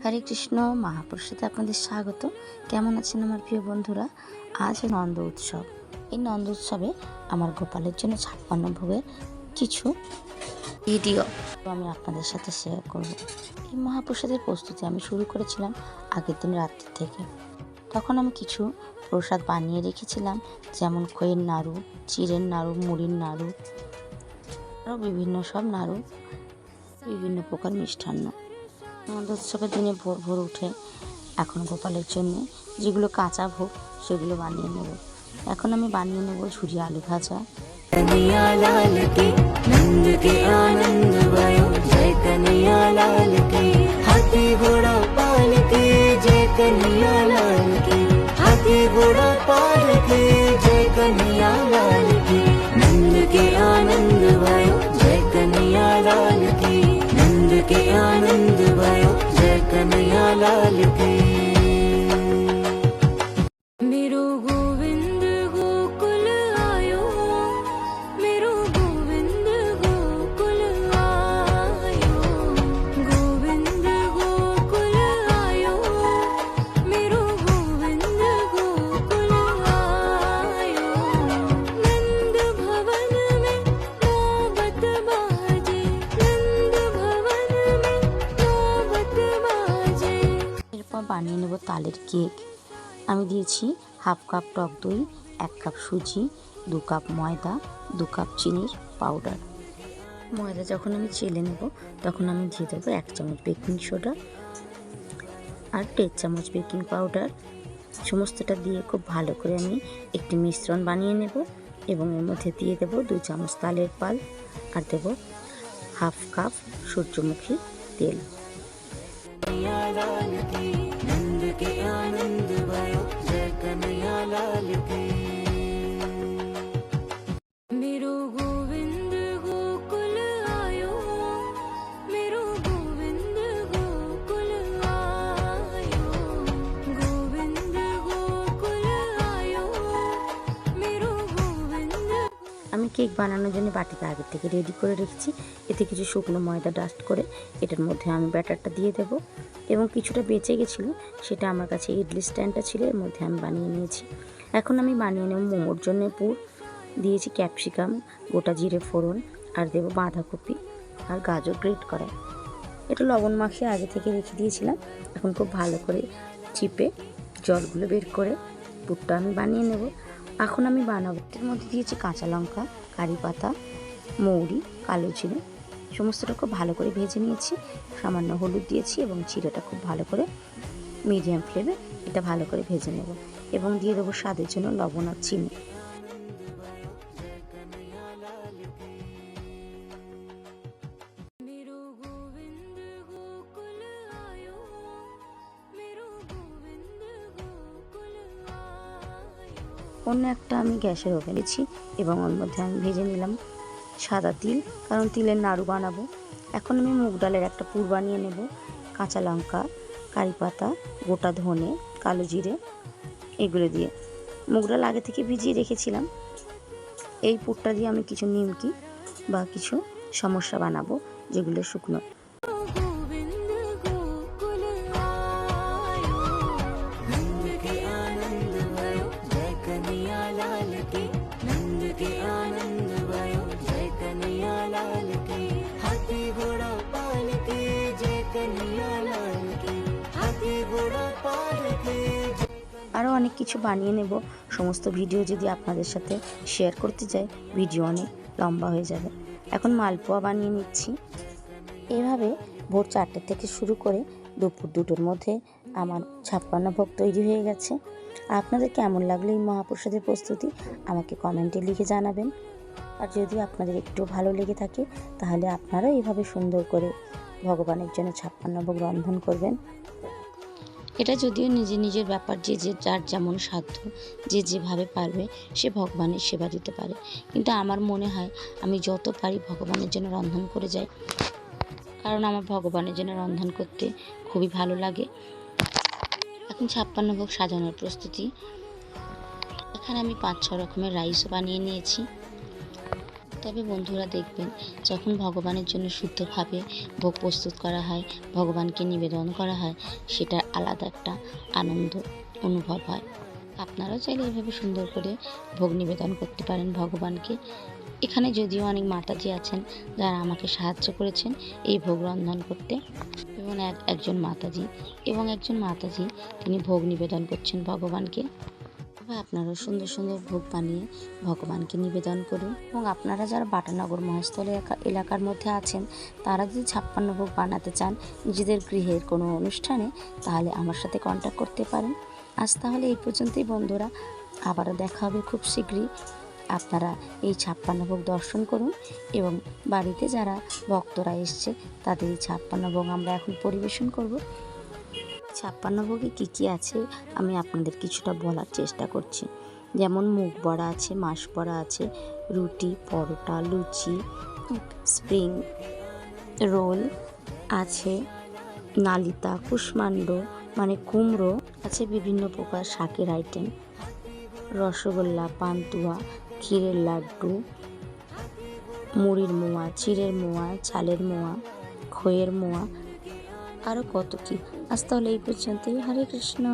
হরে কৃষ্ণ মহাপুরুষতে আপনাদের স্বাগত। কেমন আছেন আমার প্রিয় বন্ধুরা? আজ নন্দ উৎসব। এই নন্দ উৎসবে আমার গোপালের জন্য 56 ভোগের কিছু ভিডিও আমি আপনাদের সাথে শেয়ার করব। এই মহাপ্রসাদের প্রস্তুতি আমি শুরু করেছিলাম আগের দিন রাত্রি থেকে। তখন আমি কিছু প্রসাদ বানিয়ে রেখেছিলাম, যেমন খইয়ের নাড়ু, চিড়ের নাড়ু, মুড়ির নাড়ু, আরও বিভিন্ন সব নাড়ু, বিভিন্ন প্রকার মিষ্টান্ন। নন্দ উৎসবের দিনে ভোর ভোর উঠে এখন গোপালের জন্য যেগুলো কাঁচা ভোগ সেগুলো বানিয়ে নেব। এখন আমি বানিয়ে নেব ঝুরি আলু ভাজা। कन्हैया लाल की नंद के आनंद भयो, जय कन्हैया लाल की। हाथी घोड़ा पाल के जय कन्हैया लाल की। हाथी घोड़ा पाल के जय कन्हैया लाल की। नंद के आनंद भयो, जय कन्हैया लाल की। नंद के आनंद भयो, जय कन्हैया लाल की। मेरो गोविंद गोकुल आयो, मेरो गोविंद गोकुल आयो। गोविंद गोकुल आयो, मेरो गोविंद गोकुल आयो। नंद भवन में नौबत बाजे, नंद भवन में नौबत बाजे। এরপর বানিয়ে নেব তালের কেক। আমি দিয়েছি হাফ কাপ টক দই, 1 কাপ সুজি, 2 কাপ ময়দা, 2 কাপ চিনির পাউডার। ময়দা যখন আমি চেলে নেব তখন আমি দিয়ে দেবো 1 চামচ বেকিং সোডা আর 1.5 চামচ বেকিং পাউডার। সমস্তটা দিয়ে খুব ভালো করে আমি একটি মিশ্রণ বানিয়ে নেব এবং এর মধ্যে দিয়ে দেবো 2 চামচ তালের পাল আর দেবো হাফ কাপ সূর্যমুখী তেল। कन्हैया लाल की। नंद के आनंद भयो, जय कन्हैया लाल की। मेरो गोविंद गोकुल आयो, मेरो गोविंद गोकुल आयो। गोविंद गोकुल आयो, मेरो गोविंद। আমি কেক বানানোর জন্য বাটিটা আগে থেকে রেডি করে রেখেছি। এতে কিছু শুকনো ময়দা ডাস্ট করে এটার মধ্যে আমি ব্যাটারটা দিয়ে দেবো এবং কিছুটা বেঁচে গেছিলো সেটা আমার কাছে ইডলি স্ট্যান্ডটা ছিল, এর মধ্যে আমি বানিয়ে নিয়েছি। এখন আমি বানিয়ে নেব মোমোর জন্য পুর। দিয়েছি ক্যাপসিকাম, গোটা জিরে ফোড়ন আর দেবো বাঁধাকপি আর গাজর গ্রেট করা। এটা লবণ মাখিয়ে আগে থেকে রেখে দিয়েছিলাম। এখন খুব ভালো করে চিপে জলগুলো বের করে পুরটা আমি বানিয়ে নেব। এখন আমি বানাবো, এর মধ্যে দিয়েছি কাঁচা লঙ্কা, কারি পাতা, মৌরি, কালো জিরে, সমস্তটা খুব ভালো করে ভেজে নিয়েছি। সামান্য হলুদ দিয়েছি এবং জিরেটা খুব ভালো করে মিডিয়াম ফ্লেমে এটা ভালো করে ভেজে নেব এবং দিয়ে দেবো স্বাদের জন্য লবণ আর চিনি। मेरो गोविंद गोकुल आयो, मेरो गोविंद गोकुल आयो। অন্য একটা আমি গ্যাসের ওভেন দিয়েছি এবং ওর মধ্যে আমি ভেজে নিলাম সাদা তিল, কারণ তিলের নাড়ু বানাবো। এখন আমি মুগ ডালের একটা পুর বানিয়ে নেব। কাঁচা লঙ্কা, কারি পাতা, গোটা ধনে, কালো জিরে এগুলো দিয়ে মুগ ডাল আগে থেকে ভিজিয়ে রেখেছিলাম। এই পুরটা দিয়ে আমি কিছু নিমকি বা কিছু সমস্যা বানাবো, যেগুলো শুকনো। गोविंद गोकुल आयो, नंद के आनंद भयो, जय कन्हैया लाल की। नंद के आनंद भयो, जय कन्हैया लाल की। हाथी घोड़ा पाल के जय कन्हैया लाल की। हाथी घोड़ा पाल के जय। আরও অনেক কিছু বানিয়ে নেব। সমস্ত ভিডিও যদি আপনাদের সাথে শেয়ার করতে যাই ভিডিও অনেক লম্বা হয়ে যাবে। এখন মালপোয়া বানিয়ে নিচ্ছি। এভাবে ভোর 4টে থেকে শুরু করে দুপুর 2টোর মধ্যে আমার 56 ভোগ তৈরি হয়ে গেছে। আপনাদের কেমন লাগলো এই মহাপ্রসাদের প্রস্তুতি আমাকে কমেন্টে লিখে জানাবেন। আর যদি আপনাদের একটু ভালো লেগে থাকে তাহলে আপনারাও এইভাবে সুন্দর করে ভগবানের জন্য 56 ভোগ রন্ধন করবেন। এটা যদিও নিজের ব্যাপার, যে যার যেমন সাধ্য, যে যেভাবে পারবে সে ভগবানের সেবা দিতে পারে, কিন্তু আমার মনে হয় আমি যত পারি ভগবানের জন্য রন্ধন করে যাই, কারণ আমার ভগবানের জন্য রন্ধন করতে খুবই ভালো লাগে। এখন 56 ভোগ সাজানোর প্রস্তুতি। এখানে আমি 5-6 রকমের রাইসও বানিয়ে নিয়েছি। তবে বন্ধুরা দেখবেন, যখন ভগবানের জন্য শুদ্ধভাবে ভোগ প্রস্তুত করা হয়, ভগবানকে নিবেদন করা হয়, সেটা আলাদা একটা আনন্দ অনুভব হয়। আপনারাও চাইলে এভাবে সুন্দর করে ভোগ নিবেদন করতে পারেন ভগবানকে। এখানে যদিও অনেক মাতাজি আছেন যারা আমাকে সাহায্য করেছেন এই ভোগ রন্ধন করতে, এবং একজন মাতাজি তিনি ভোগ নিবেদন করছেন ভগবানকে। তবে আপনারা সুন্দর সুন্দর ভোগ বানিয়ে ভগবানকে নিবেদন করুন। এবং আপনারা যারা বাটানগর মহেশতল এলাকার মধ্যে আছেন, তারা যদি 56 ভোগ বানাতে চান নিজেদের গৃহের কোনো অনুষ্ঠানে, তাহলে আমার সাথে কন্ট্যাক্ট করতে পারেন। আজ তাহলে এই পর্যন্তই বন্ধুরা, আবারও দেখা হবে খুব শীঘ্রই। আপনারা এই 56 ভোগ দর্শন করুন এবং বাড়িতে যারা ভক্তরা এসছে তাদের এই 56 ভোগ আমরা এখন পরিবেশন করব। 56 ভোগে কী কী আছে আমি আপনাদের কিছুটা বলার চেষ্টা করছি। যেমন মুগ বড়া আছে, মাস বড়া আছে, রুটি, পরোটা, লুচি, স্প্রিং রোল আছে, নালিতা, কুশমাণ্ড মানে কুমড়ো আছে, বিভিন্ন প্রকার শাকের আইটেম, রসগোল্লা, পান্তুয়া, ক্ষীরের লাড্ডু, মুড়ির মোয়া, চিড়ের মোয়া, চালের মোয়া, খইয়ের মোয়া, আরও কত কী। আজ তাহলে এই পর্যন্তই। হরে কৃষ্ণ।